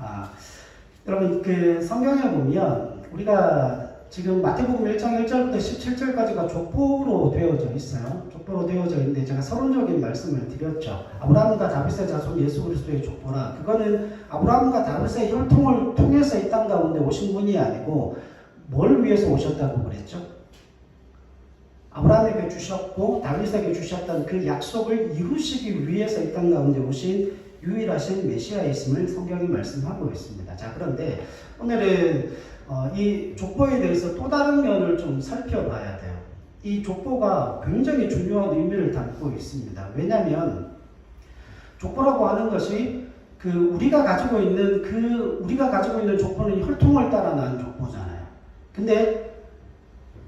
아, 여러분 그 성경에 보면 우리가 지금 마태복음 1장 1절부터 17절까지가 족보로 되어져 있어요. 족보로 되어져 있는데 제가 서론적인 말씀을 드렸죠. 아브라함과 다윗의 자손 예수 그리스도의 족보라. 그거는 아브라함과 다윗의 혈통을 통해서 이 땅 가운데 오신 분이 아니고 뭘 위해서 오셨다고 그랬죠? 아브라함에게 주셨고 다윗에게 주셨던 그 약속을 이루시기 위해서 이 땅 가운데 오신 유일하신 메시아이심을 성경이 말씀하고 있습니다. 자, 그런데 오늘은 이 족보에 대해서 또 다른 면을 좀 살펴봐야 돼요. 이 족보가 굉장히 중요한 의미를 담고 있습니다. 왜냐하면 족보라고 하는 것이 우리가 가지고 있는 족보는 혈통을 따라 난 족보잖아요. 근데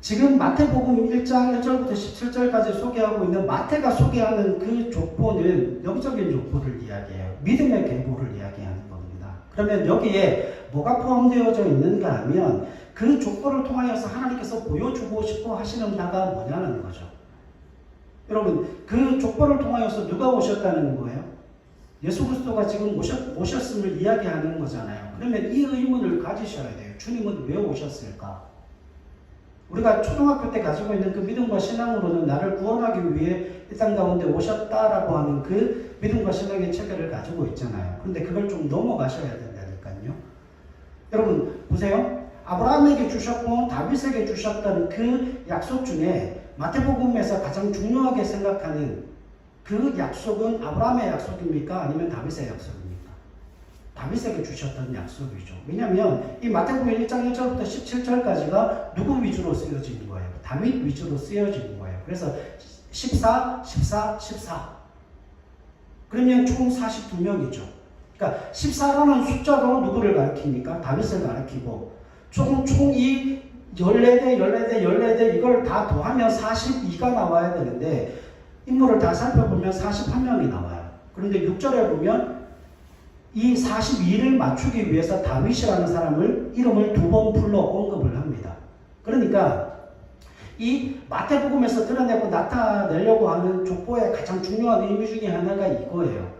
지금 마태복음 1장 1절부터 17절까지 소개하고 있는 마태가 소개하는 그 족보는 영적인 족보를 이야기해요. 믿음의 계보를 이야기하는 겁니다. 그러면 여기에 뭐가 포함되어져 있는가 하면 그 족보를 통하여서 하나님께서 보여주고 싶어 하시는 바가 뭐냐는 거죠. 여러분, 그 족보를 통하여서 누가 오셨다는 거예요? 예수 그리스도가 지금 오셨음을 이야기하는 거잖아요. 그러면 이 의문을 가지셔야 돼요. 주님은 왜 오셨을까? 우리가 초등학교 때 가지고 있는 그 믿음과 신앙으로는 나를 구원하기 위해 이 땅 가운데 오셨다라고 하는 그 믿음과 신앙의 체계를 가지고 있잖아요. 그런데 그걸 좀 넘어가셔야 된다니까요. 여러분 보세요. 아브라함에게 주셨고 다윗에게 주셨던 그 약속 중에 마태복음에서 가장 중요하게 생각하는 그 약속은 아브라함의 약속입니까? 아니면 다윗의 약속입니까? 다윗에게 주셨던 약속이죠. 왜냐하면 이 마태복음 1장 1절부터 17절까지가 누구 위주로 쓰여진 거예요? 다윗 위주로 쓰여진 거예요. 그래서 14, 14, 14. 그러면 총 42명이죠. 그러니까 14라는 숫자로 누구를 가리킵니까? 다윗을 가리키고 총 이 14대 이걸 다 더하면 42가 나와야 되는데 인물을 다 살펴보면 41명이 나와요. 그런데 6절에 보면 이 42를 맞추기 위해서 다윗이라는 사람을 이름을 2번 불러 언급을 합니다. 그러니까 이 마태복음에서 드러내고 나타내려고 하는 족보의 가장 중요한 의미 중에 하나가 이거예요.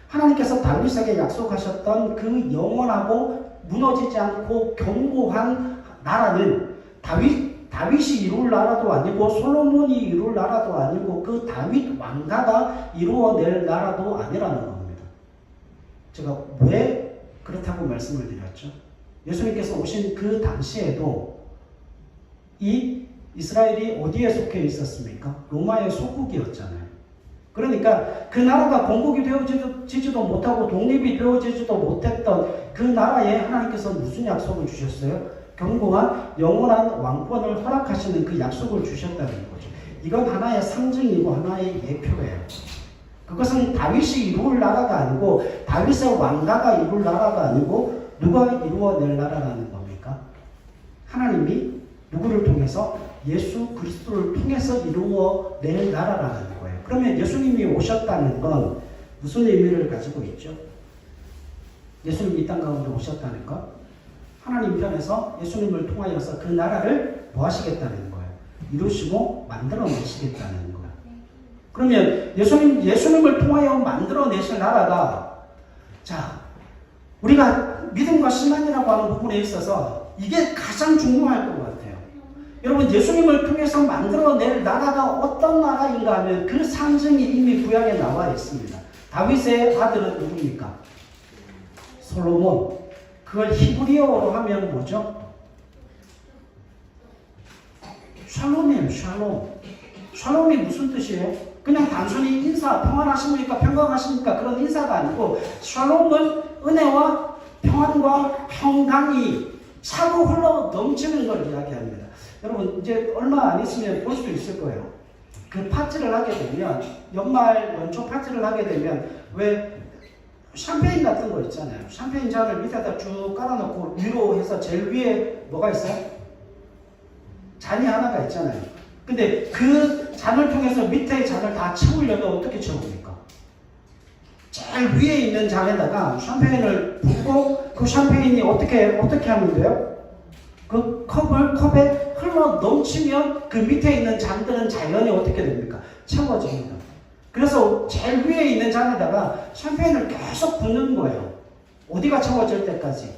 하나님께서 다윗에게 약속하셨던 그 영원하고 무너지지 않고 견고한 나라는 다윗이 이룰 나라도 아니고 솔로몬이 이룰 나라도 아니고 그 다윗 왕가가 이루어낼 나라도 아니라는 겁니다. 제가 왜 그렇다고 말씀을 드렸죠? 예수님께서 오신 그 당시에도 이 이스라엘이 어디에 속해 있었습니까? 로마의 소국이었잖아요. 그러니까 그 나라가 건국이 되어지지도 못하고 독립이 되어지지도 못했던 그 나라에 하나님께서 무슨 약속을 주셨어요? 견고한 영원한 왕권을 허락하시는 그 약속을 주셨다는 거죠. 이건 하나의 상징이고 하나의 예표예요. 그것은 다윗이 이룰 나라가 아니고 다윗의 왕가가 이룰 나라가 아니고 누가 이루어낼 나라라는 겁니까? 하나님이 누구를 통해서? 예수 그리스도를 통해서 이루어낼 나라라는 거예요. 그러면 예수님이 오셨다는 건 무슨 의미를 가지고 있죠? 예수님이 이 땅 가운데 오셨다는 것? 하나님 편에서 예수님을 통하여서 그 나라를 뭐 하시겠다는 거예요? 이루시고 만들어내시겠다는 거예요. 그러면 예수님을 통하여 만들어내실 나라가, 자, 우리가 믿음과 신앙이라고 하는 부분에 있어서 이게 가장 중요할 것 같아요. 여러분, 예수님을 통해서 만들어낼 나라가 어떤 나라인가 하면 그 상징이 이미 구약에 나와 있습니다. 다윗의 아들은 누굽니까? 솔로몬. 그걸 히브리어로 하면 뭐죠? 샬롬이에요, 샬롬. 샬롬이 무슨 뜻이에요? 그냥 단순히 인사, 평안하십니까? 평강하십니까? 그런 인사가 아니고 샬롬은 은혜와 평안과 평강이 차고 흘러 넘치는 걸 이야기합니다. 여러분, 이제 얼마 안 있으면 볼 수도 있을 거예요. 그 파티를 하게 되면, 연초 파티를 하게 되면 왜 샴페인 같은 거 있잖아요. 샴페인 잔을 밑에다 쭉 깔아놓고 위로 해서 제일 위에 뭐가 있어요? 잔이 하나가 있잖아요. 근데 그 잔을 통해서 밑에 잔을 다 채우려면 어떻게 채웁니까? 제일 위에 있는 잔에다가 샴페인을 붓고 그 샴페인이 어떻게 하면 돼요? 그 컵에 흘러 넘치면 그 밑에 있는 잔들은 자연히 어떻게 됩니까? 채워집니다. 그래서 제일 위에 있는 잔에다가 샴페인을 계속 붓는 거예요. 어디가 채워질 때까지?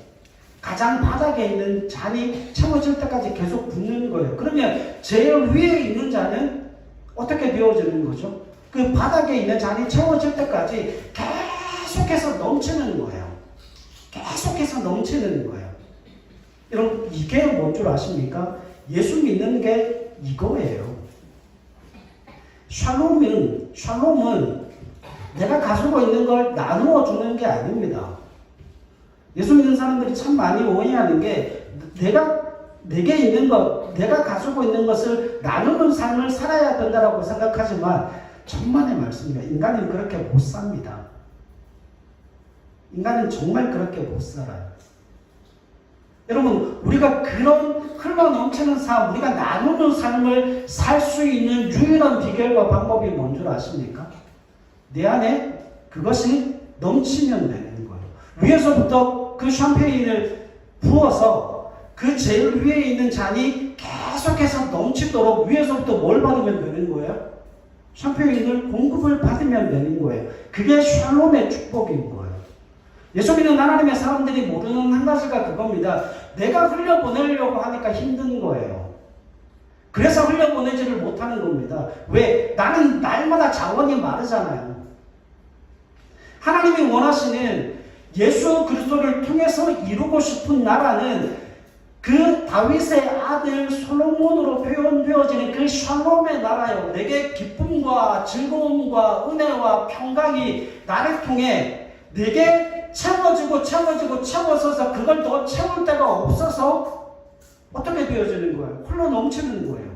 가장 바닥에 있는 잔이 채워질 때까지 계속 붓는 거예요. 그러면 제일 위에 있는 잔은 어떻게 되어지는 거죠? 그 바닥에 있는 잔이 채워질 때까지 계속해서 넘치는 거예요. 계속해서 넘치는 거예요. 여러분, 이게 뭔 줄 아십니까? 예수 믿는 게 이거예요. 샬롬은 내가 가지고 있는 걸 나누어 주는 게 아닙니다. 예수 믿는 사람들이 참 많이 오해하는 게 내게 있는 것, 내가 가지고 있는 것을 나누는 삶을 살아야 된다고 생각하지만 천만의 말씀이에요. 인간은 그렇게 못 삽니다. 인간은 정말 그렇게 못 살아요. 여러분, 우리가 그런 흘러넘치는 삶, 우리가 나누는 삶을 살 수 있는 유일한 비결과 방법이 뭔 줄 아십니까? 내 안에 그것이 넘치면 되는 거예요. 위에서부터 그 샴페인을 부어서 그 제일 위에 있는 잔이 계속해서 넘치도록 위에서부터 뭘 받으면 되는 거예요? 샴페인을 공급을 받으면 되는 거예요. 그게 샬롬의 축복인 거예요. 예수 믿는 하나님의 사람들이 모르는 한 가지가 그겁니다. 내가 흘려보내려고 하니까 힘든 거예요. 그래서 흘려보내지를 못하는 겁니다. 왜? 나는 날마다 자원이 마르잖아요. 하나님이 원하시는 예수 그리스도를 통해서 이루고 싶은 나라는 그 다윗의 아들 솔로몬으로 표현되어지는 그 샬롬의 나라요. 내게 기쁨과 즐거움과 은혜와 평강이 나를 통해 내게 채워져서 그걸 더 채울 데가 없어서 어떻게 되어지는 거예요? 흘러 넘치는 거예요.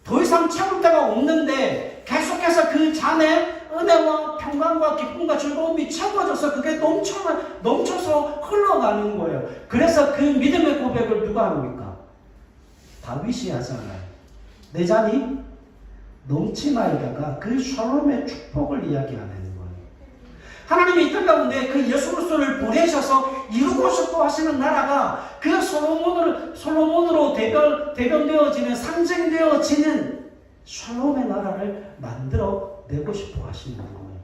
더 이상 채울 데가 없는데 계속해서 그 잔에 은혜와 평강과 기쁨과 즐거움이 채워져서 그게 넘쳐서 흘러가는 거예요. 그래서 그 믿음의 고백을 누가 합니까? 다윗이 하잖아요. 내 잔이 넘치나이다가 그 샬롬의 축복을 이야기하는 거예요. 하나님이 이 땅 가운데 그 예수 그리스도를 보내셔서 이루고 싶어 하시는 나라가 그 솔로몬으로 대변되어지는 상징되어지는 샬롬의 나라를 만들어내고 싶어 하시는 거예요.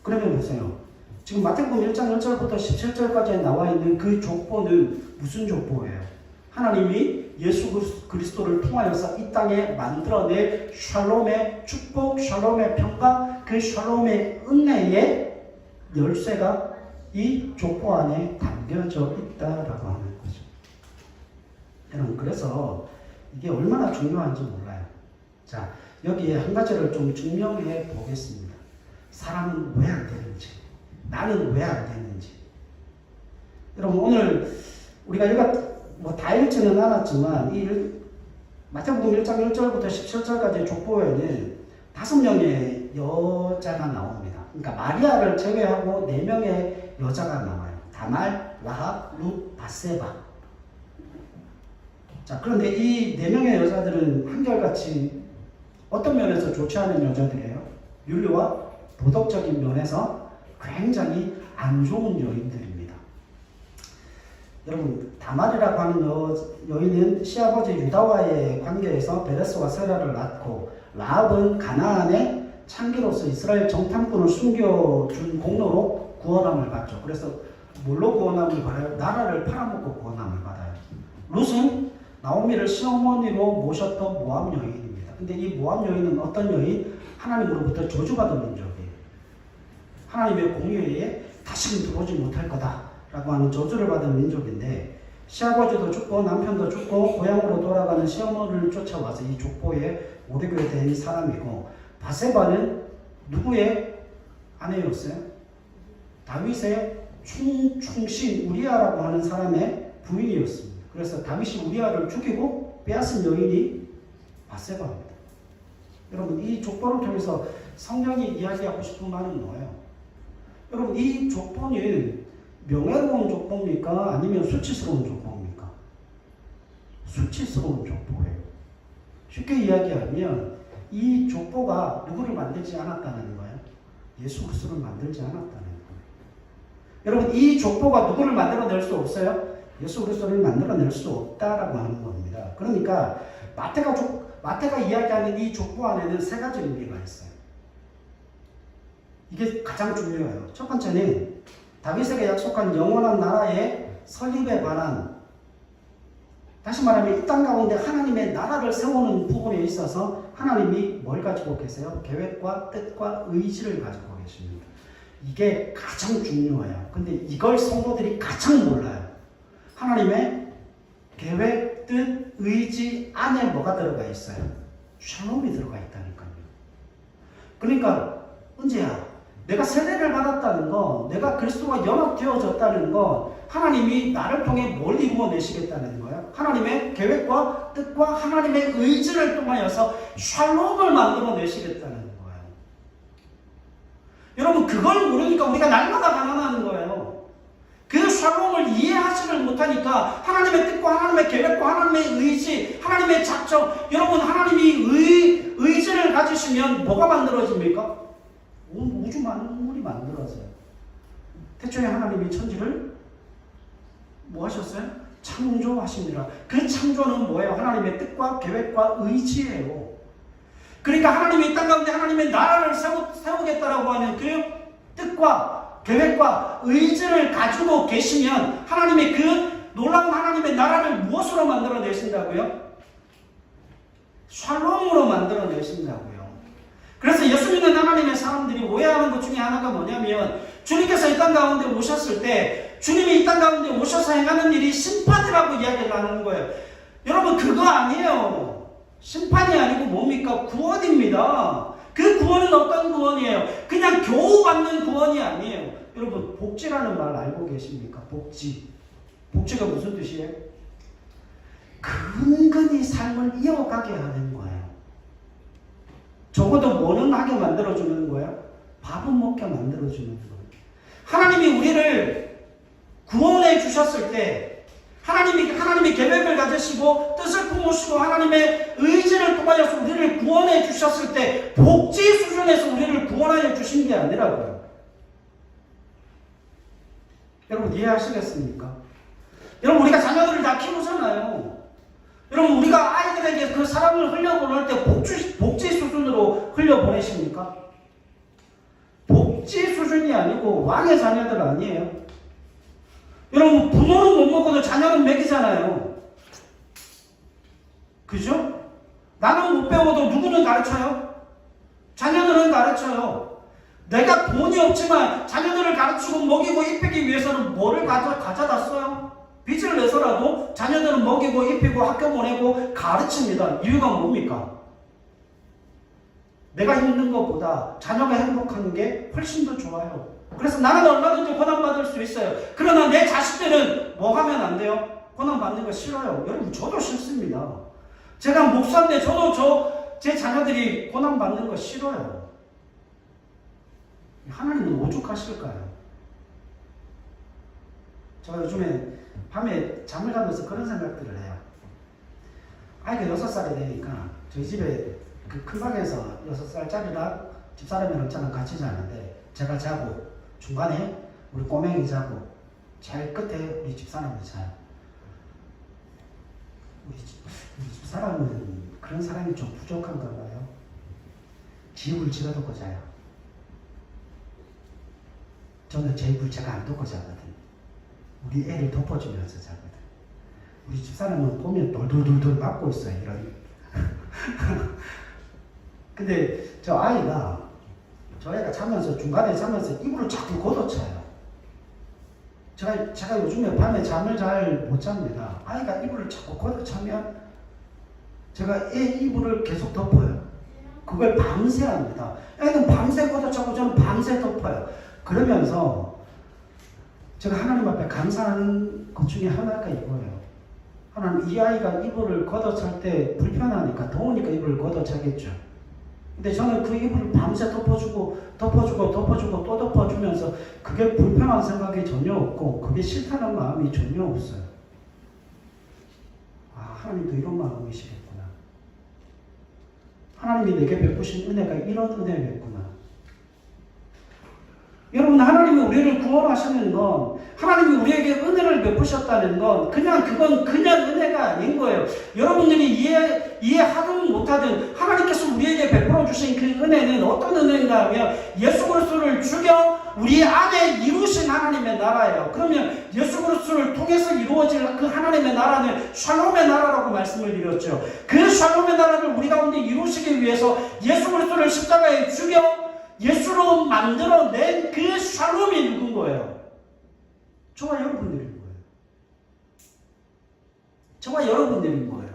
그러면 보세요. 지금 마태복음 1장 1절부터 17절까지 나와 있는 그 족보는 무슨 족보예요? 하나님이 예수 그리스도를 통하여서 이 땅에 만들어낼 샬롬의 축복, 샬롬의 평강, 그 샬롬의 은혜의 열쇠가 이 족보 안에 담겨져 있다라고 하는 거죠. 여러분, 그래서 이게 얼마나 중요한지 몰라요. 자, 여기에 한 가지를 좀 증명해 보겠습니다. 사람은 왜 안 되는지, 나는 왜 안 되는지. 여러분, 오늘 우리가 다 읽지는 않았지만 이 마태복음 1장 1절부터 17절까지 족보에는 5명의 여자가 나옵니다. 그러니까 마리아를 제외하고 4명의 여자가 나와요. 다말, 라합, 룻, 바세바. 자, 그런데 이 4명의 여자들은 한결같이 어떤 면에서 좋지 않은 여자들이에요? 윤리와 도덕적인 면에서 굉장히 안 좋은 여인들입니다. 여러분, 다말이라고 하는 여인은 시아버지 유다와의 관계에서 베레스와 세라를 낳고, 라합은 가나안의 창기로서 이스라엘 정탐꾼을 숨겨준 공로로 구원함을 받죠. 그래서 뭘로 구원함을 받아요? 나라를 팔아먹고 구원함을 받아요. 룻은 나오미를 시어머니로 모셨던 모압 여인입니다. 근데 이 모압 여인은 어떤 여인? 하나님으로부터 저주받은 민족이에요. 하나님의 공의에 다시는 들어오지 못할 거다 라고 하는 저주를 받은 민족인데, 시아버지도 죽고 남편도 죽고 고향으로 돌아가는 시어머니를 쫓아와서 이 족보에 오르게 된 사람이고, 바세바는 누구의 아내였어요? 다윗의 충신 우리아라고 하는 사람의 부인이었습니다. 그래서 다윗이 우리아를 죽이고 빼앗은 여인이 바세바입니다. 여러분, 이 족보를 통해서 성경이 이야기하고 싶은 말은 뭐예요? 여러분, 이 족보는 명예로운 족보입니까? 아니면 수치스러운 족보입니까? 수치스러운 족보예요. 쉽게 이야기하면 이 족보가 누구를 만들지 않았다는 거예요? 예수 그리스도를 만들지 않았다는 거예요. 여러분, 이 족보가 누구를 만들어낼 수 없어요? 예수 그리스도를 만들어낼 수 없다라고 하는 겁니다. 그러니까 마태가 이야기하는 이 족보 안에는 3가지 의미가 있어요. 이게 가장 중요해요. 첫 번째는 다윗에게 약속한 영원한 나라의 설립에 관한, 다시 말하면 이 땅 가운데 하나님의 나라를 세우는 부분에 있어서 하나님이 뭘 가지고 계세요? 계획과 뜻과 의지를 가지고 계십니다. 이게 가장 중요해요. 근데 이걸 성도들이 가장 몰라요. 하나님의 계획, 뜻, 의지 안에 뭐가 들어가 있어요? 샬롬이 들어가 있다니까요. 그러니까 은재야, 내가 세례를 받았다는 건, 내가 그리스도와 연합되어졌다는 건 하나님이 나를 통해 뭘 이루어내시겠다는 거예요? 하나님의 계획과 뜻과 하나님의 의지를 통하여서 샬롬을 만들어내시겠다는 거예요. 여러분, 그걸 모르니까 우리가 날마다 가난하는 거예요. 그 샬롬을 이해하지를 못하니까 하나님의 뜻과 하나님의 계획과 하나님의 의지, 하나님의 작정, 여러분, 하나님이 의지를 가지시면 뭐가 만들어집니까? 우주 만물이 만들어져요. 태초에 하나님이 천지를 뭐 하셨어요? 창조하십니다. 그 창조는 뭐예요? 하나님의 뜻과 계획과 의지예요. 그러니까 하나님이 이 땅 가운데 하나님의 나라를 세우겠다라고 하는 그 뜻과 계획과 의지를 가지고 계시면 하나님의 그 놀라운 하나님의 나라를 무엇으로 만들어내신다고요? 샬롬으로 만들어내신다고요. 그래서 예수 믿는 하나님의 사람들이 오해하는 것 중에 하나가 뭐냐면, 주님께서 이 땅 가운데 오셨을 때 주님이 이 땅 가운데 오셔서 행하는 일이 심판이라고 이야기를 하는 거예요. 여러분, 그거 아니에요. 심판이 아니고 뭡니까? 구원입니다. 그 구원은 어떤 구원이에요? 그냥 겨우 받는 구원이 아니에요. 여러분, 복지라는 말 알고 계십니까? 복지. 복지가 무슨 뜻이에요? 근근히 삶을 이어가게 하는 거예요. 적어도 뭐는 하게 만들어주는 거예요? 밥은 먹게 만들어주는 거예요. 하나님이 우리를 구원해 주셨을 때, 하나님이 계획을 가지시고 뜻을 품으시고 하나님의 의지를 통하여서 우리를 구원해 주셨을 때 복지 수준에서 우리를 구원하여 주신 게 아니라고요. 여러분, 이해하시겠습니까? 여러분, 우리가 자녀들을 다 키우잖아요. 여러분, 우리가 아이들에게 그 사랑을 흘려보낼 때 복지 수준으로 흘려보내십니까? 복지 수준이 아니고 왕의 자녀들 아니에요. 여러분, 부모는 못 먹어도 자녀는 먹이잖아요. 그죠? 나는 못 배워도 누구는 가르쳐요? 자녀들은 가르쳐요. 내가 돈이 없지만 자녀들을 가르치고 먹이고 입히기 위해서는 뭐를 가져다 써요? 빚을 내서라도 자녀들은 먹이고 입히고 학교 보내고 가르칩니다. 이유가 뭡니까? 내가 힘든 것보다 자녀가 행복한 게 훨씬 더 좋아요. 그래서 나는 얼마든지 고난받을 수 있어요. 그러나 내 자식들은 뭐 하면 안 돼요? 고난받는 거 싫어요. 여러분, 저도 싫습니다. 제가 목사인데 저도 제 자녀들이 고난받는 거 싫어요. 하나님은 오죽하실까요? 제가 요즘에 밤에 잠을 자면서 그런 생각들을 해요. 아이가 6살이 되니까 저희 집에 그 큰 방에서 6살짜리랑 집사람이랑 저는 같이 자는데, 제가 자고 중간에 우리 꼬맹이 자고 제일 끝에 우리 집사람이 자요. 우리 집사람은 그런 사람이 좀 부족한가 봐요. 지옥을 지가 덮고 자요. 저는 제 이불 제가 안 덮고 자거든. 우리 애를 덮어주면서 자거든. 우리 집사람은 보면 돌돌돌돌 맞고 있어요. 이런. 근데 저 애가 자면서, 중간에 자면서 이불을 자꾸 걷어차요. 제가 요즘에 밤에 잠을 잘 못 잡니다. 아이가 이불을 자꾸 걷어차면 제가 애 이불을 계속 덮어요. 그걸 밤새 합니다. 애는 밤새 걷어차고 저는 밤새 덮어요. 그러면서 제가 하나님 앞에 감사하는 것 중에 하나가 이거예요. 하나님, 이 아이가 이불을 걷어찰 때 불편하니까, 더우니까 이불을 걷어차겠죠. 근데 저는 그 이불을 밤새 덮어주고 또 덮어주면서 그게 불편한 생각이 전혀 없고 그게 싫다는 마음이 전혀 없어요. 아, 하나님도 이런 마음이시겠구나. 하나님이 내게 베푸신 은혜가 이런 은혜겠구나. 여러분, 하나님이 우리를 구원하시는 건, 하나님이 우리에게 은혜를 베푸셨다는 건 그건 그냥 은혜가 아닌 거예요. 여러분들이 이해하든 못하든 하나님께서 우리에게 베풀어 주신 그 은혜는 어떤 은혜인가 하면 예수 그리스도를 죽여 우리 안에 이루신 하나님의 나라예요. 그러면 예수 그리스도를 통해서 이루어질 그 하나님의 나라는 샬롬의 나라라고 말씀을 드렸죠. 그 샬롬의 나라를 우리 가운데 이루시기 위해서 예수 그리스도를 십자가에 죽여 예수로 만들어낸 그 샬롬이 누군 거예요? 저와 여러분들인 거예요. 저와 여러분들인 거예요.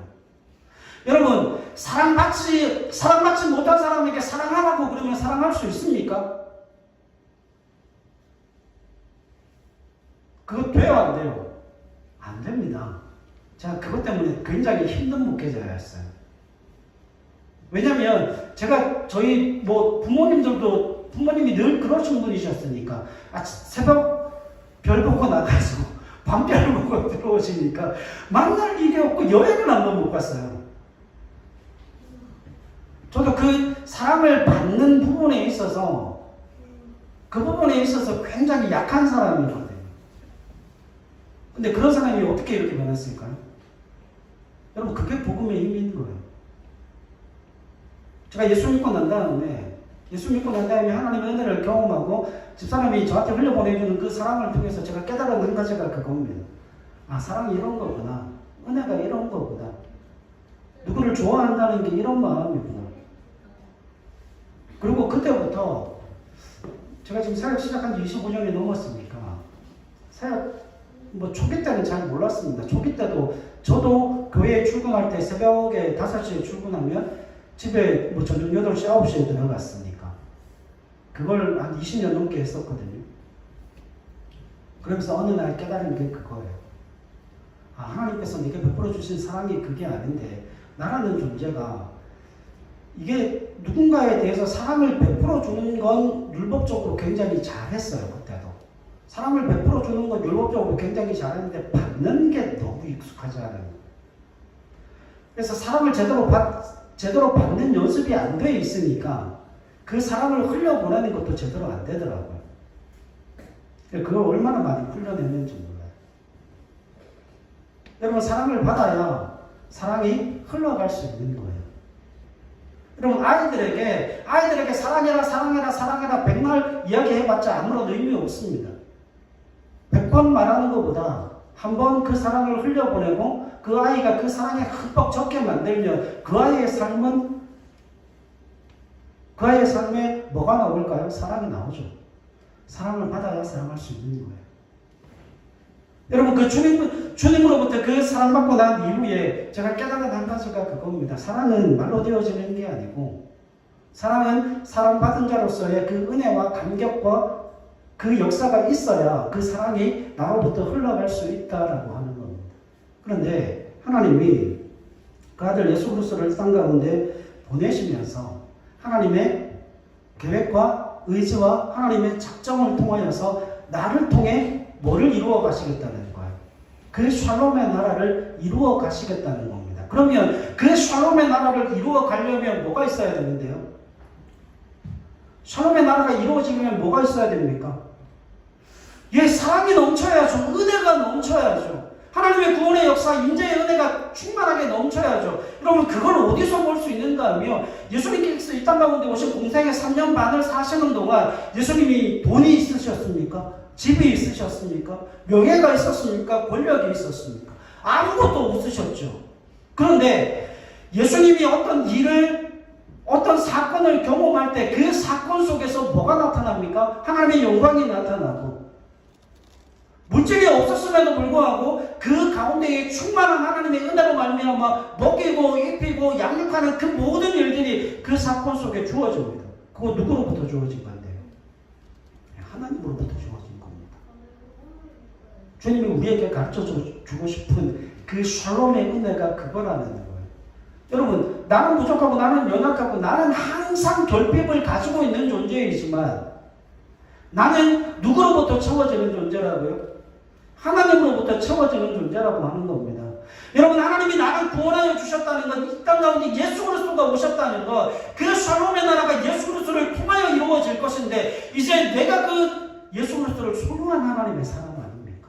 여러분, 사랑받지 못한 사람에게 사랑하라고 그러면 사랑할 수 있습니까? 그거 돼요, 안 돼요? 안 됩니다. 제가 그것 때문에 굉장히 힘든 목회자였어요. 왜냐면 저희 부모님이 늘 그러신 분이셨으니까 새벽 별 보고 나가서 밤별 보고 들어오시니까 만날 일이 없고 여행을 한 번 못 갔어요. 저도 그 사랑을 받는 부분에 있어서 굉장히 약한 사람이거든요. 근데 그런 사람이 어떻게 이렇게 변했을까요? 여러분, 그게 복음의 힘인 거예요. 제가 예수 믿고 난 다음에 하나님의 은혜를 경험하고 집사람이 저한테 흘려보내주는 그 사랑을 통해서 제가 깨달은 한 가지가 그겁니다. 아, 사랑이 이런 거구나. 은혜가 이런 거구나. 누구를 좋아한다는 게 이런 마음이구나. 그리고 그때부터 제가 지금 사역 시작한 지 25년이 넘었으니까 사역 초기 때는 잘 몰랐습니다. 초기 때도 저도 교회에 출근할 때 새벽에 5시에 출근하면 집에 저녁 8시, 9시에 들어갔으니까 그걸 한 20년 넘게 했었거든요. 그러면서 어느 날 깨달은 게 그거예요. 아, 하나님께서 내게 베풀어 주신 사랑이 그게 아닌데 나라는 존재가 이게 누군가에 대해서 사랑을 베풀어 주는 건 율법적으로 굉장히 잘했어요. 그때도 사랑을 베풀어 주는 건 율법적으로 굉장히 잘했는데 받는 게 너무 익숙하지 않아요. 그래서 사랑을 제대로 받는 연습이 안 돼 있으니까 그 사랑을 흘려보내는 것도 제대로 안 되더라고요. 그걸 얼마나 많이 훈련했는지 몰라요. 여러분, 사랑을 받아야 사랑이 흘러갈 수 있는 거예요. 여러분, 아이들에게 사랑해라 100말 이야기해봤자 아무런 의미 없습니다. 100번 말하는 것보다 한 번 그 사랑을 흘려보내고 그 아이가 그 사랑에 흠뻑 젖게 만들면 그 아이의 삶에 뭐가 나올까요? 사랑이 나오죠. 사랑을 받아야 사랑할 수 있는 거예요. 여러분, 그 주님으로부터 그 사랑받고 난 이후에 제가 깨달은 한 가지가 그겁니다. 사랑은 말로 되어지는 게 아니고 사랑은 사랑받은 자로서의 그 은혜와 감격과 그 역사가 있어야 그 사랑이 나로부터 흘러갈 수 있다라고 하는 겁니다. 그런데 하나님이 그 아들 예수 그리스도를 땅 가운데 보내시면서 하나님의 계획과 의지와 하나님의 작정을 통하여서 나를 통해 뭐를 이루어 가시겠다는 거예요? 그 샬롬의 나라를 이루어 가시겠다는 겁니다. 그러면 그 샬롬의 나라를 이루어 가려면 뭐가 있어야 되는데요? 샬롬의 나라가 이루어지려면 뭐가 있어야 됩니까? 사랑이 넘쳐야죠. 은혜가 넘쳐야죠. 하나님의 구원의 역사, 인재의 은혜가 충만하게 넘쳐야죠. 여러분, 그걸 어디서 볼 수 있는가 하면 예수님께서 이 땅 가운데 오신 공생의 3년 반을 사시는 동안 예수님이 돈이 있으셨습니까? 집이 있으셨습니까? 명예가 있었습니까? 권력이 있었습니까? 아무것도 없으셨죠. 그런데 예수님이 어떤 사건을 경험할 때 그 사건 속에서 뭐가 나타납니까? 하나님의 영광이 나타나고 물질이 없었음에도 불구하고 그 가운데에 충만한 하나님의 은혜로 말미암아 먹이고 입히고 양육하는 그 모든 일들이 그 사건 속에 주어집니다. 그거 누구로부터 주어진 건데요? 하나님으로부터 주어진 겁니다. 주님이 우리에게 가르쳐주고 싶은 그 샬롬의 은혜가 그거라는 거예요. 여러분, 나는 부족하고 나는 연약하고 나는 항상 결핍을 가지고 있는 존재이지만 나는 누구로부터 채워지는 존재라고요? 하나님으로부터 채워지는 존재라고 하는 겁니다. 여러분, 하나님이 나를 구원하여 주셨다는 건 이 땅 가운데 예수 그리스도가 오셨다는 것, 그 샬롬의 나라가 예수 그리스도를 통하여 이루어질 것인데, 이제 내가 그 예수 그리스도를 소유한 하나님의 사람 아닙니까?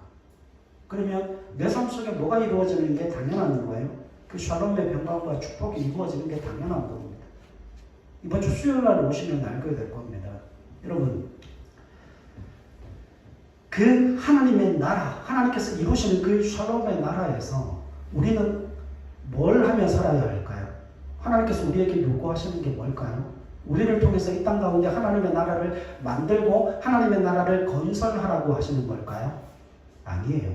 그러면 내 삶 속에 뭐가 이루어지는 게 당연한 거예요? 그 샬롬의 평강과 축복이 이루어지는 게 당연한 겁니다. 이번 주 수요일 날 오시면 알게 될 겁니다. 여러분, 그 하나님의 나라, 하나님께서 이루시는 그 샬롬의 나라에서 우리는 뭘 하며 살아야 할까요? 하나님께서 우리에게 요구하시는 게 뭘까요? 우리를 통해서 이 땅 가운데 하나님의 나라를 만들고 하나님의 나라를 건설하라고 하시는 걸까요? 아니에요.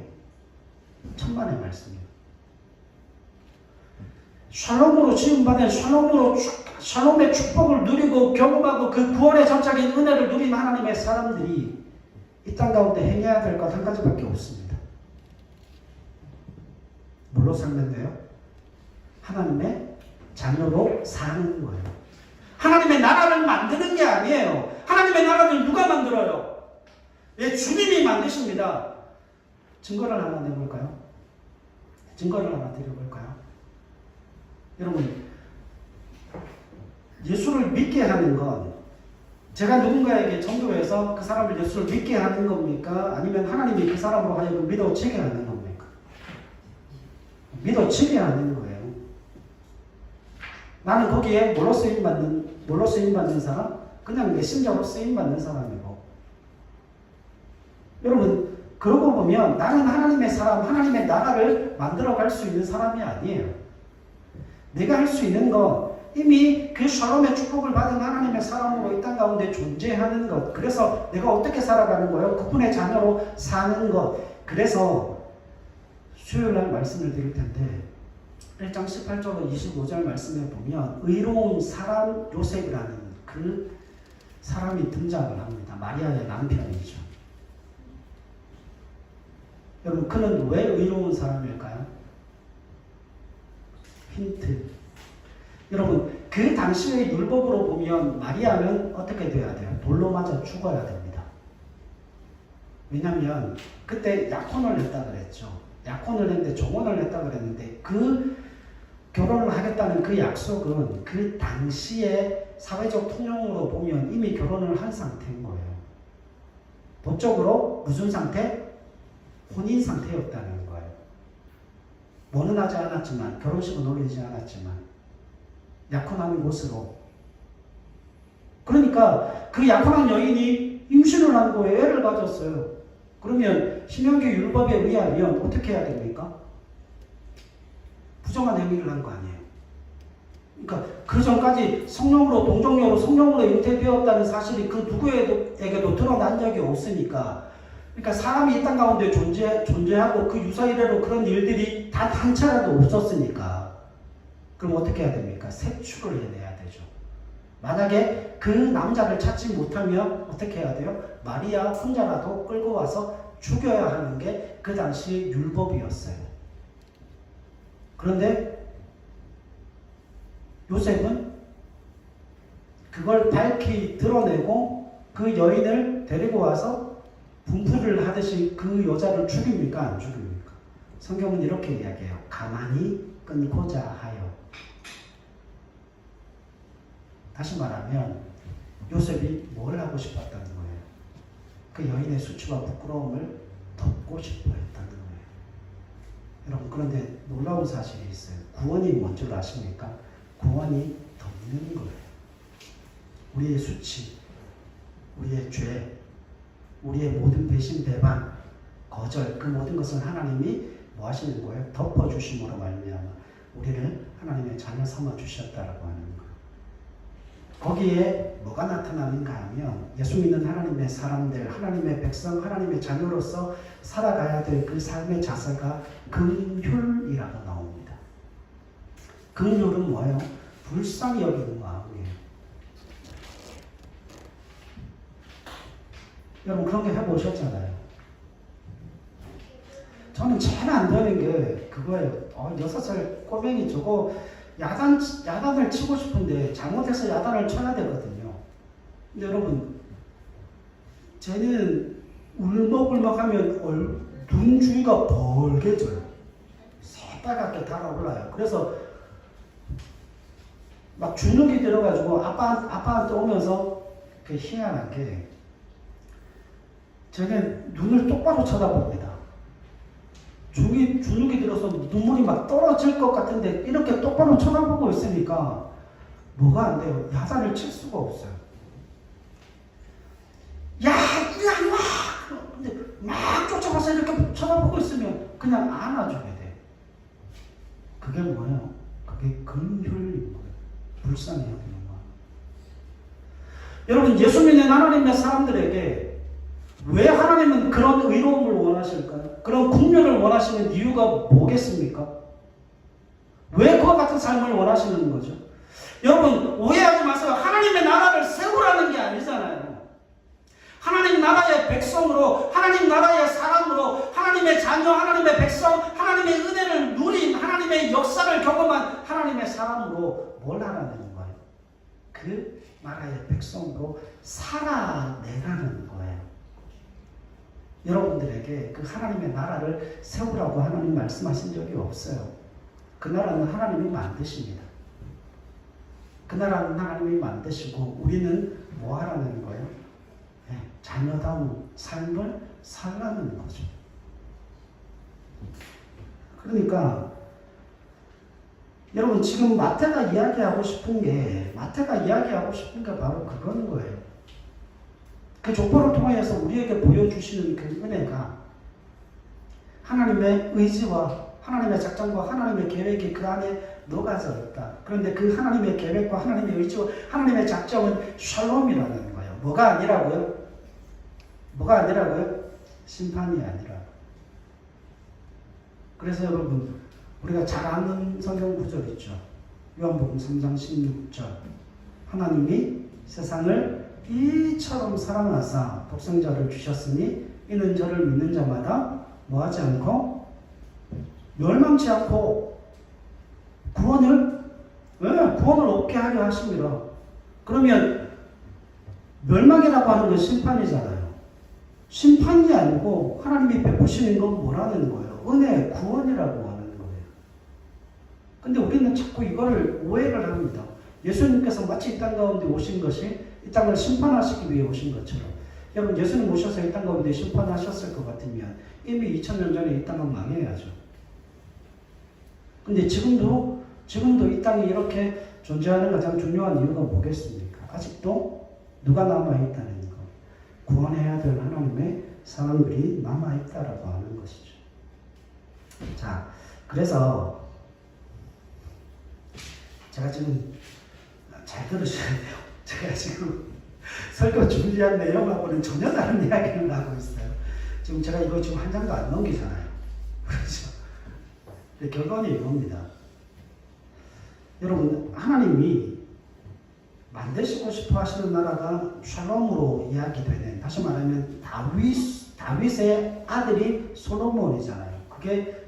천만의 말씀이에요. 샬롬으로 지음받은 샬롬의 축복을 누리고 경험하고 그 구원의 전적인 은혜를 누린 하나님의 사람들이 이 땅 가운데 행해야 될 것 한 가지밖에 없습니다. 뭘로 살면 돼요? 하나님의 자녀로 사는 거예요. 하나님의 나라를 만드는 게 아니에요. 하나님의 나라를 누가 만들어요? 예, 주님이 만드십니다. 증거를 하나 내볼까요? 증거를 하나 드려볼까요? 여러분, 예수를 믿게 하는 건 제가 누군가에게 전도해서 그 사람을 예수를 믿게 하는 겁니까? 아니면 하나님이 그 사람으로 하여금 믿어지게 하는 겁니까? 믿어지게 하는 거예요. 나는 거기에 뭘로 쓰임받는 사람? 그냥 메신저로 쓰임받는 사람이고. 여러분, 그러고 보면 나는 하나님의 사람, 하나님의 나라를 만들어갈 수 있는 사람이 아니에요. 내가 할 수 있는 건 이미 그 샬롬의 축복을 받은 하나님의 사람으로 이 땅 가운데 존재하는 것. 그래서 내가 어떻게 살아가는 거예요? 그분의 자녀로 사는 것. 그래서 수요일날 말씀을 드릴 텐데 1장 18절로 25절 말씀에 보면 의로운 사람 요셉이라는 그 사람이 등장을 합니다. 마리아의 남편이죠. 여러분, 그는 왜 의로운 사람일까요? 힌트. 여러분, 그 당시의 율법으로 보면 마리아는 어떻게 돼야 돼요? 돌로 맞아 죽어야 됩니다. 왜냐하면 그때 약혼을 했다 그랬죠. 약혼을 했는데 정혼을 했다 그랬는데 그 결혼을 하겠다는 그 약속은 그 당시의 사회적 통용으로 보면 이미 결혼을 한 상태인 거예요. 법적으로 무슨 상태? 혼인 상태였다는 거예요. 뭐는 하지 않았지만, 결혼식은 올리지 않았지만 약혼한 곳으로. 그러니까 그 약혼한 여인이 임신을 한 거예요. 애를 가졌어요. 그러면 신명기 율법에 의하면 어떻게 해야 됩니까? 부정한 행위를 한 거 아니에요. 그러니까 그 전까지 성령으로, 동정녀로 성령으로 잉태되었다는 사실이 그 누구에게도 드러난 적이 없으니까. 그러니까 사람이 이 땅 가운데 존재하고 그 유사 이래로 그런 일들이 단 한 차례도 없었으니까. 그럼 어떻게 해야 됩니까? 색출을 해내야 되죠. 만약에 그 남자를 찾지 못하면 어떻게 해야 돼요? 마리아 혼자라도 끌고 와서 죽여야 하는 게 그 당시 율법이었어요. 그런데 요셉은 그걸 밝히 드러내고 그 여인을 데리고 와서 분풀이를 하듯이 그 여자를 죽입니까? 안 죽입니까? 성경은 이렇게 이야기해요. 가만히 끊고자 하여. 다시 말하면 요셉이 뭘 하고 싶었다는 거예요? 그 여인의 수치와 부끄러움을 덮고 싶어 했다는 거예요. 여러분, 그런데 놀라운 사실이 있어요. 구원이 뭔지 아십니까? 구원이 덮는 거예요. 우리의 수치, 우리의 죄, 우리의 모든 배신, 배반, 거절, 그 모든 것을 하나님이 뭐 하시는 거예요? 덮어주심으로 말미암아 우리를 하나님의 자녀 삼아 주셨다라고 하는 거예요. 거기에 뭐가 나타나는가 하면 예수 믿는 하나님의 사람들, 하나님의 백성, 하나님의 자녀로서 살아가야 될 그 삶의 자세가 긍휼이라고 나옵니다. 긍휼은 뭐예요? 불쌍히 여기는 마음이에요. 여러분, 그런 게 해보셨잖아요. 저는 제일 안 되는 게 그거예요. 6살 꼬맹이 저거 야단을 치고 싶은데 잘못해서 야단을 쳐야 되거든요. 근데 여러분, 쟤는 울먹울먹하면 눈 주위가 벌게져요. 빨갛게 달아올라요. 그래서 막 주눅이 들어가지고 아빠한테 오면서 그 희한하게 저는 눈을 똑바로 쳐다봅니다. 주눅이 들어서 눈물이 막 떨어질 것 같은데 이렇게 똑바로 쳐다보고 있으니까 뭐가 안 돼요. 야단을 칠 수가 없어요. 야, 그냥 근데 막 쫓아가서 이렇게 쳐다보고 있으면 그냥 안아줘야 돼. 그게 뭐예요? 그게 긍휼인 거예요. 불쌍히 여기는 거예요. 여러분, 예수 믿는 하나님의 사람들에게 왜 하나님은 그런 의로움을 원하실까요? 그런 긍휼을 원하시는 이유가 뭐겠습니까? 왜 그와 같은 삶을 원하시는 거죠? 여러분, 오해하지 마세요. 하나님의 나라를 세우라는 게 아니잖아요. 하나님 나라의 백성으로, 하나님 나라의 사람으로, 하나님의 자녀, 하나님의 백성, 하나님의 은혜를 누린, 하나님의 역사를 경험한 하나님의 사람으로 뭘 하라는 거예요? 그 나라의 백성으로 살아내라는 거예요. 여러분들에게 그 하나님의 나라를 세우라고 하나님 말씀하신 적이 없어요. 그 나라는 하나님이 만드십니다. 그 나라는 하나님이 만드시고 우리는 뭐 하라는 거예요? 네, 자녀다운 삶을 살라는 거죠. 그러니까 여러분, 지금 마태가 이야기하고 싶은 게 바로 그건 거예요. 그 족보를 통해서 우리에게 보여주시는 그 은혜가 하나님의 의지와 하나님의 작정과 하나님의 계획이 그 안에 녹아져 있다. 그런데 그 하나님의 계획과 하나님의 의지와 하나님의 작정은 샬롬이라는 거예요. 뭐가 아니라고요? 심판이 아니라. 그래서 여러분, 우리가 잘 아는 성경 구절 있죠. 요한복음 3장 16절. 하나님이 세상을 이처럼 사랑하사 독생자를 주셨으니 이는 저를 믿는 자마다 뭐하지 않고 멸망치 않고 구원을 얻게 하려 하십니다. 그러면 멸망이라고 하는 건 심판이잖아요. 심판이 아니고 하나님이 베푸시는 건 뭐라는 거예요? 은혜, 구원이라고 하는 거예요. 근데 우리는 자꾸 이거를 오해를 합니다. 예수님께서 마치 이 땅 가운데 오신 것이 이 땅을 심판하시기 위해 오신 것처럼, 여러분, 예수님 오셔서 이 땅 가운데 심판하셨을 것 같으면 이미 2000년 전에 이 땅은 망해야죠. 근데 지금도 이 땅이 이렇게 존재하는 가장 중요한 이유가 뭐겠습니까? 아직도 누가 남아있다는 거. 구원해야 될 하나님의 사람들이 남아있다라고 하는 것이죠. 자, 그래서 제가 지금 잘 들으셔야 돼요. 제가 지금 설교 준비한 내용하고는 전혀 다른 이야기를 하고 있어요. 지금 제가 이거 지금 한 장도 안 넘기잖아요. 그렇죠? 근데 결론이 이겁니다. 여러분, 하나님이 만드시고 싶어 하시는 나라가 샬롬으로 이야기되는, 다시 말하면 다윗의 아들이 솔로몬이잖아요.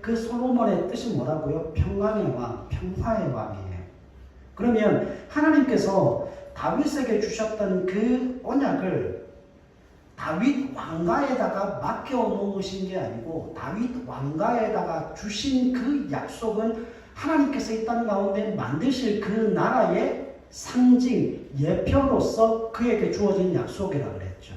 그 솔로몬의 뜻이 뭐라고요? 평강의 왕, 평화의 왕이에요. 그러면 하나님께서 다윗에게 주셨던 그 언약을 다윗 왕가에다가 맡겨 놓으신 게 아니고, 다윗 왕가에다가 주신 그 약속은 하나님께서 이 땅 가운데 만드실 그 나라의 상징, 예표로서 그에게 주어진 약속이라고 그랬죠.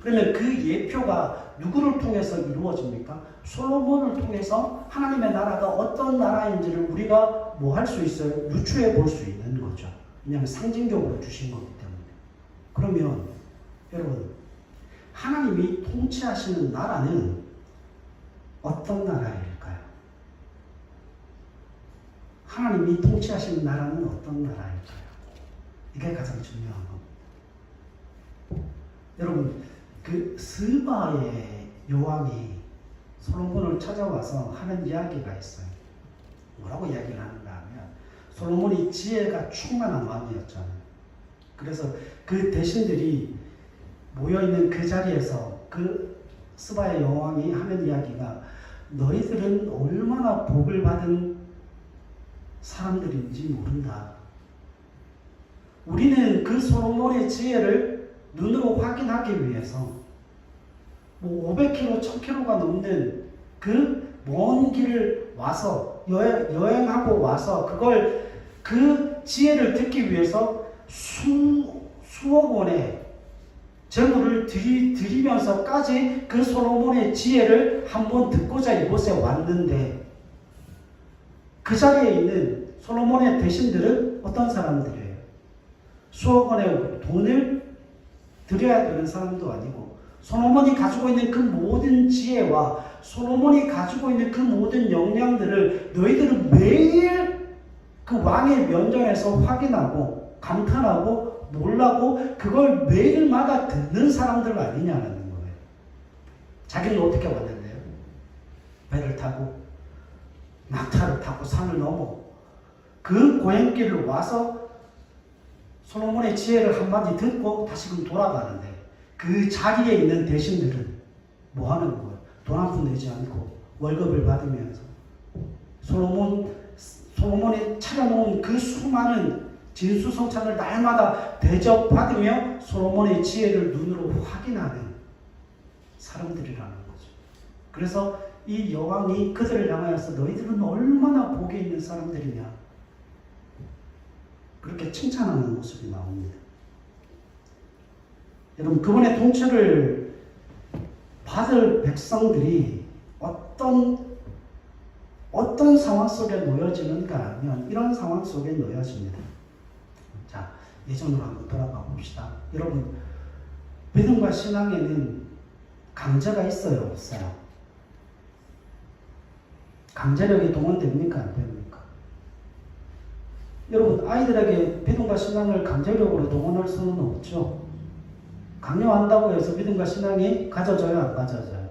그러면 그 예표가 누구를 통해서 이루어집니까? 솔로몬을 통해서 하나님의 나라가 어떤 나라인지를 우리가 뭐 할 수 있어요? 유추해 볼 수 있는 거죠. 왜냐하면 상징적으로 주신 거기 때문에. 그러면 여러분, 하나님이 통치하시는 나라는 어떤 나라일까요? 하나님이 통치하시는 나라는 어떤 나라일까요? 이게 가장 중요한 겁니다. 여러분, 그 스바의 여왕이 솔로몬을 찾아와서 하는 이야기가 있어요. 뭐라고 이야기를 하는가 하면, 솔로몬이 지혜가 충만한 왕이었잖아요. 그래서 그 대신들이 모여있는 그 자리에서 그 스바의 여왕이 하는 이야기가, 너희들은 얼마나 복을 받은 사람들인지 모른다. 우리는 그 솔로몬의 지혜를 눈으로 확인하기 위해서 500km, 1000km가 넘는 그 먼 길을 와서 여행하고 와서 그 지혜를 듣기 위해서 수억 원의 재물을 드리면서까지 그 솔로몬의 지혜를 한번 듣고자 이곳에 왔는데, 그 자리에 있는 솔로몬의 대신들은 어떤 사람들이에요? 수억 원의 돈을 드려야 되는 사람도 아니고, 솔로몬이 가지고 있는 그 모든 지혜와 솔로몬이 가지고 있는 그 모든 역량들을 너희들은 매일 그 왕의 면전에서 확인하고 감탄하고 놀라고 그걸 매일마다 듣는 사람들 아니냐는 거예요. 자기는 어떻게 왔는데요? 배를 타고 낙타를 타고 산을 넘어 그 고행길을 와서 솔로몬의 지혜를 한마디 듣고 다시금 돌아가는데, 그 자리에 있는 대신들은 뭐 하는 거예요? 돈 한 푼 내지 않고 월급을 받으면서 솔로몬이 차려놓은 그 수많은 진수성찬을 날마다 대접받으며 솔로몬의 지혜를 눈으로 확인하는 사람들이라는 거죠. 그래서 이 여왕이 그들을 향하여서 너희들은 얼마나 복이 있는 사람들이냐, 그렇게 칭찬하는 모습이 나옵니다. 여러분, 그분의 통치를 받을 백성들이 어떤 상황 속에 놓여지는가 하면 이런 상황 속에 놓여집니다. 자, 예전으로 한번 돌아가 봅시다. 여러분, 믿음과 신앙에는 강제가 있어요, 없어요? 강제력이 동원됩니까, 안 됩니까? 여러분, 아이들에게 믿음과 신앙을 강제력으로 동원할 수는 없죠. 강요한다고 해서 믿음과 신앙이 가져져요, 안 가져져요?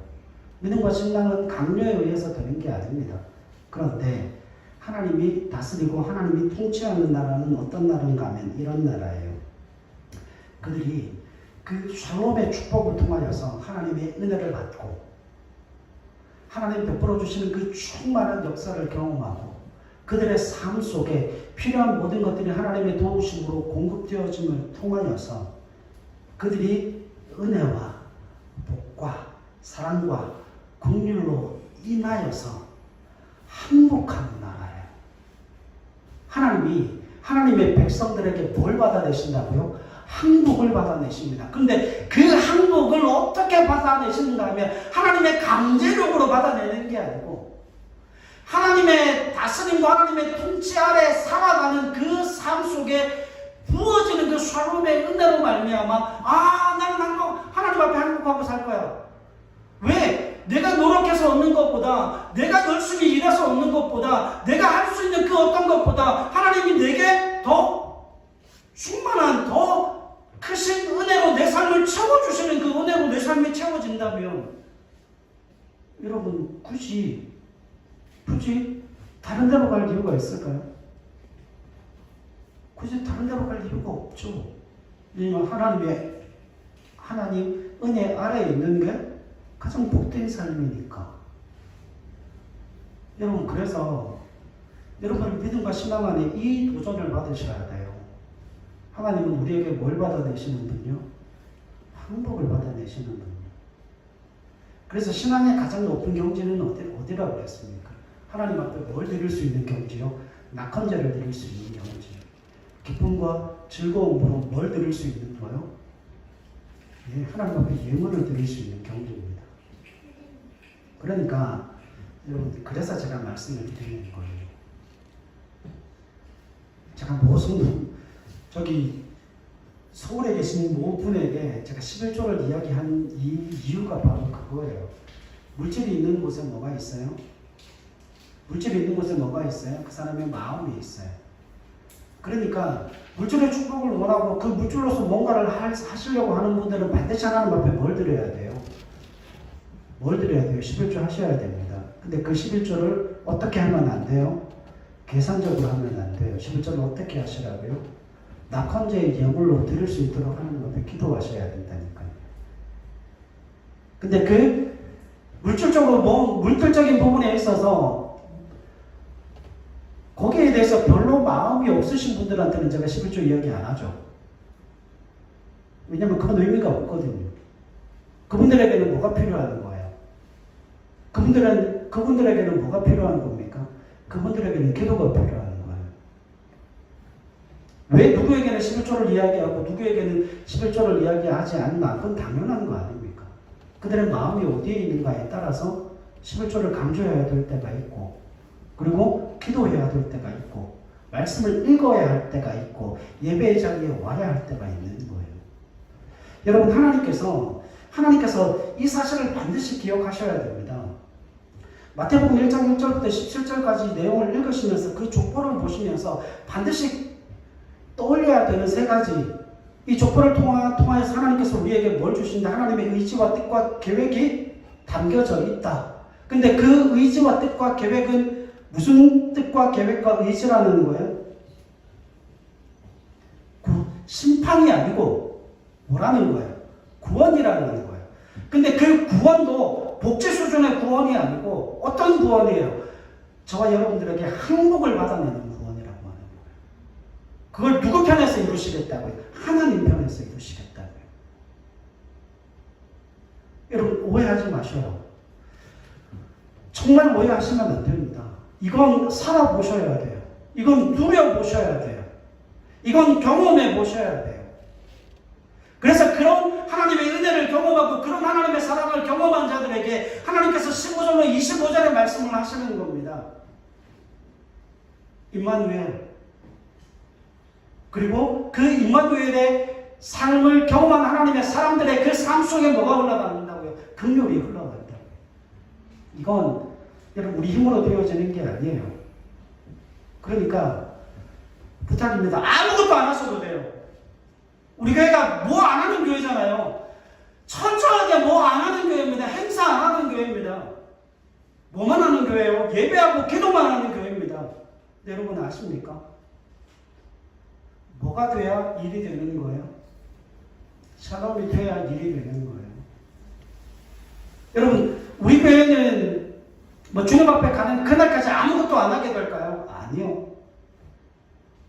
믿음과 신앙은 강요에 의해서 되는 게 아닙니다. 그런데 하나님이 다스리고 하나님이 통치하는 나라는 어떤 나라인가 하면 이런 나라예요. 그들이 그 샬롬의 축복을 통하여서 하나님의 은혜를 받고 하나님 베풀어 주시는 그 충만한 역사를 경험하고 그들의 삶 속에 필요한 모든 것들이 하나님의 도우심으로 공급되어짐을 통하여서 그들이 은혜와 복과 사랑과 긍휼로 인하여서 행복한 나라예요. 하나님이 하나님의 백성들에게 뭘 받아내신다고요? 항복을 받아내십니다. 그런데 그 항복을 어떻게 받아내시는가 하면 하나님의 강제력으로 받아내는 게 아니고 하나님의 다스림과 하나님의 통치 아래 살아가는 그 삶 속에 부어지는 그 샬롬의 은혜로 말미암아 나는 하나님 앞에 항복하고 살 거야. 왜? 내가 노력해서 얻는 것보다, 내가 열심히 일해서 얻는 것보다, 내가 할 수 있는 그 어떤 것보다 하나님이 내게 더 충만한, 더 크신 은혜로 내 삶을 채워주시는 그 은혜로 내 삶이 채워진다면 여러분 굳이 다른 데로 갈 이유가 있을까요? 굳이 다른 데로 갈 이유가 없죠. 왜냐하면 하나님 은혜 아래에 있는 게 가장 복된 삶이니까. 여러분, 그래서 여러분 믿음과 신앙 안에 이 도전을 받으셔야 돼요. 하나님은 우리에게 뭘 받아내시는 분이요? 항복을 받아내시는 분이요. 그래서 신앙의 가장 높은 경지는 어디라고 그랬습니까? 하나님 앞에 뭘 드릴 수 있는 경지요? 낙헌제를 드릴 수 있는 경지. 기쁨과 즐거움으로 뭘 드릴 수 있는 거요? 하나님 앞에 예물을 드릴 수 있는 경지입니다. 그러니까 여러분, 그래서 제가 말씀을 드리는 거예요. 제가 저기 서울에 계신 모분에게 제가 11조를 이야기한 이유가 바로 그거예요. 물질이 있는 곳에 뭐가 있어요? 물질이 있는 곳에 뭐가 있어요? 그 사람의 마음이 있어요. 그러니까 물질의 축복을 원하고 그 물질로서 뭔가를 하시려고 하는 분들은 반드시 하나님 앞에 뭘 드려야 돼요? 뭘 드려야 돼요? 11조 하셔야 됩니다. 근데 그 11조를 어떻게 하면 안 돼요? 계산적으로 하면 안 돼요. 11조를 어떻게 하시라고요? 낙헌제의 예물로 드릴 수 있도록 하나님 앞에 기도하셔야 된다니까요. 근데 그 물질적인 부분에 있어서 거기에 대해서 별로 마음이 없으신 분들한테는 제가 11조 이야기 안 하죠. 왜냐하면 그건 의미가 없거든요. 그분들에게는 뭐가 필요한 거예요? 그분들에게는 뭐가 필요한 겁니까? 그분들에게는 기도가 필요한 거예요. 왜 누구에게는 11조를 이야기하고 누구에게는 11조를 이야기하지 않나? 그건 당연한 거 아닙니까? 그들의 마음이 어디에 있는가에 따라서 11조를 강조해야 될 때가 있고, 그리고 기도해야 될 때가 있고, 말씀을 읽어야 할 때가 있고, 예배의 자리에 와야 할 때가 있는 거예요. 여러분, 하나님께서 이 사실을 반드시 기억하셔야 됩니다. 마태복음 1장 1절부터 17절까지 내용을 읽으시면서 그 족보를 보시면서 반드시 떠올려야 되는 세 가지, 이 족보를 통하여서 하나님께서 우리에게 뭘 주신다? 하나님의 의지와 뜻과 계획이 담겨져 있다. 근데 그 의지와 뜻과 계획은 무슨 뜻과 계획과 의지라는 거예요? 심판이 아니고 뭐라는 거예요? 구원이라는 거예요. 근데 그 구원도 복지 수준의 구원이 아니고 어떤 구원이에요? 저와 여러분들에게 항복을 받아내는 구원이라고 하는 거예요. 그걸 누구 편에서 이루시겠다고요? 하나님 편에서 이루시겠다고요. 여러분, 오해하지 마셔요. 정말 오해하시면 안 됩니다. 이건 살아보셔야 돼요. 이건 누려보셔야 돼요. 이건 경험해 보셔야 돼요. 그래서 그런 하나님의 은혜를 경험하고 그런 하나님의 사랑을 경험한 자들에게 하나님께서 15절로 25절의 말씀을 하시는 겁니다. 임마누엘. 그리고 그 임마누엘의 삶을 경험한 하나님의 사람들의 그 삶 속에 뭐가 흘러다닌다고요? 긍휼이 흘러간다고요. 이건 여러분 우리 힘으로 되어지는 게 아니에요. 그러니까 부탁입니다. 아무것도 안 하셔도 돼요. 우리 교회가 뭐 안 하는 교회잖아요. 철저하게 뭐 안 하는 교회입니다. 행사 안 하는 교회입니다. 뭐만 하는 교회예요? 예배하고 기도만 하는 교회입니다. 여러분 아십니까? 뭐가 돼야 일이 되는 거예요? 샬롬이 돼야 일이 되는 거예요. 여러분, 우리 교회는 뭐 주님 앞에 가는 그날까지 아무것도 안 하게 될까요? 아니요.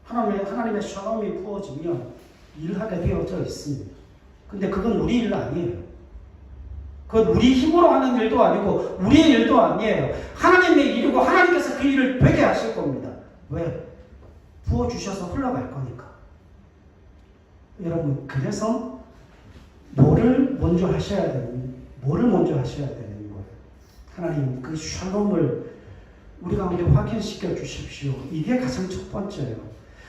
하나님의 샬롬이 부어지면 일하게 되어져 있습니다. 근데 그건 우리 일 아니에요. 그건 우리 힘으로 하는 일도 아니고 우리의 일도 아니에요. 하나님의 일이고 하나님께서 그 일을 되게 하실 겁니다. 왜? 부어주셔서 흘러갈 거니까. 여러분, 그래서 뭐를 먼저 하셔야 되는 거예요? 하나님 그 샬롬을 우리 가운데 확인시켜 주십시오. 이게 가장 첫 번째예요.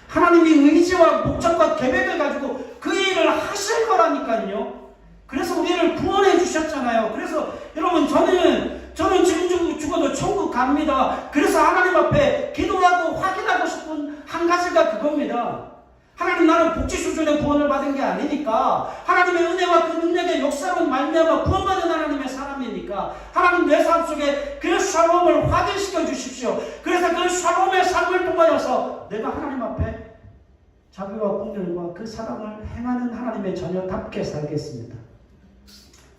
하나님이 의지와 목적과 계획을 가지고 그 일을 하실 거라니까요. 그래서 우리를 구원해 주셨잖아요. 그래서 여러분 저는 지금 죽어도 천국 갑니다. 그래서 하나님 앞에 기도하고 확인하고 싶은 한 가지가 그겁니다. 하나님, 나는 복지 수준의 구원을 받은 게 아니니까, 하나님의 은혜와 그 능력의 역사로 말미암아 구원받은 하나님의 사람이니까 하나님 내 삶 속에 그 샬롬을 확인시켜 주십시오. 그래서 그 샬롬의 삶을 통하여서 내가 하나님 앞에 자비와 긍휼과 그 사랑을 행하는 하나님의 자녀답게 살겠습니다.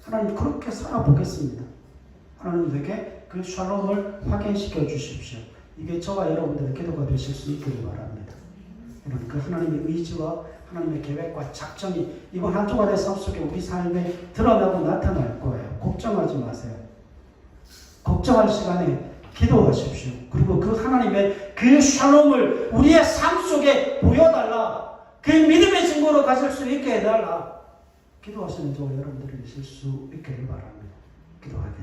하나님, 그렇게 살아보겠습니다. 하나님, 내게 그 샬롬을 확인시켜 주십시오. 이게 저와 여러분들의 기도가 되실 수 있기를 바랍니다. 여러분, 그 하나님의 의지와 하나님의 계획과 작전이 이번 한 주간의 삶 속에 우리 삶에 드러나고 나타날 거예요. 걱정하지 마세요. 걱정할 시간에 기도하십시오. 그리고 그 하나님의 그 샬롬을 우리의 삶 속에 보여달라. 그 믿음의 증거로 가질 수 있게 해달라. 기도하시는 저와 여러분들이 있을 수 있기를 바랍니다. 기도하겠습니다.